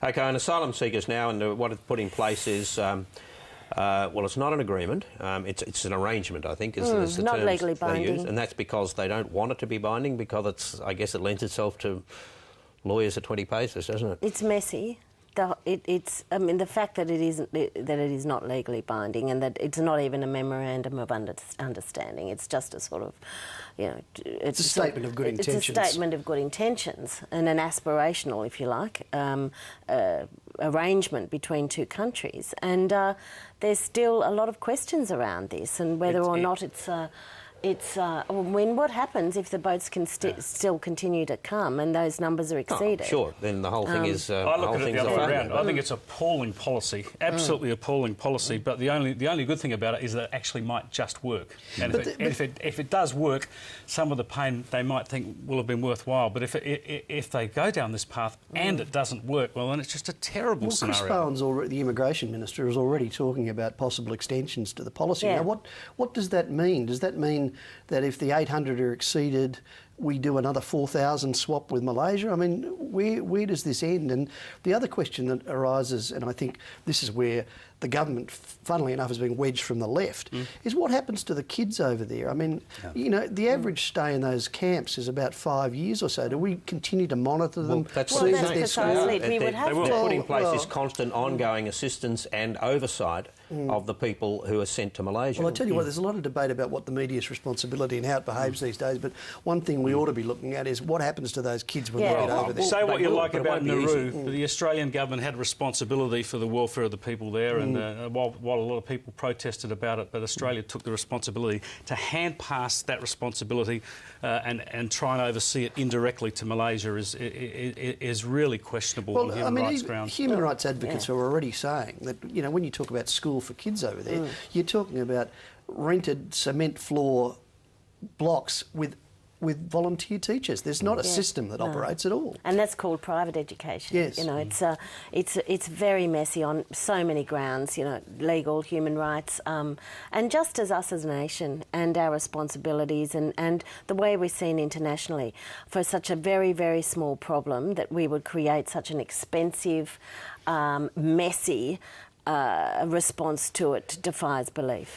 OK, and asylum seekers now, and what it's put in place is, well, it's not an agreement. It's an arrangement, I think, is the not terms legally they binding. use, and that's because they don't want it to be binding, because I guess it lends itself to lawyers at 20 paces, doesn't it? It's messy. I mean, the fact that it is not legally binding, and that it's not even a memorandum of understanding. It's just a sort of, it's a statement of good intentions. It's a statement of good intentions and an aspirational, if you like, arrangement between two countries. And there's still a lot of questions around this, and whether or not it's. I mean, what happens if the boats can still continue to come and those numbers are exceeded? Oh, sure, then the whole thing is... I look at it the other way around. I think it's appalling policy, absolutely appalling policy, but the only good thing about it is that it actually might just work. And if it does work, some of the pain they might think will have been worthwhile, but if they go down this path and it doesn't work, well, then it's just a terrible scenario. Chris Bowen's the Immigration Minister, is already talking about possible extensions to the policy. Yeah. Now, what does that mean? Does that mean that if the 800 are exceeded, we do another 4,000 swap with Malaysia? I mean, where does this end? And the other question that arises, and I think this is where the government, funnily enough, is being wedged from the left, is what happens to the kids over there? I mean, the average stay in those camps is about 5 years or so. Do we continue to monitor them? That's precisely it. We would have to. They will put in place this constant ongoing assistance and oversight of the people who are sent to Malaysia. Well, I tell you what, there's a lot of debate about what the media's responsibility and how it behaves these days, but one thing we ought to be looking at is what happens to those kids when they get over there. Say what you like about Nauru, but the Australian government had responsibility for the welfare of the people there, and while a lot of people protested about it, but Australia took the responsibility to hand pass that responsibility and try and oversee it indirectly to Malaysia is really questionable on human rights grounds. Human rights advocates are already saying that, when you talk about school for kids over there, you're talking about rented cement floor blocks with volunteer teachers. There's not a system that operates at all. And that's called private education. Yes. It's very messy on so many grounds, legal, human rights, and just as us as a nation and our responsibilities and the way we're seen internationally for such a very, very small problem that we would create such an expensive, messy response to it defies belief.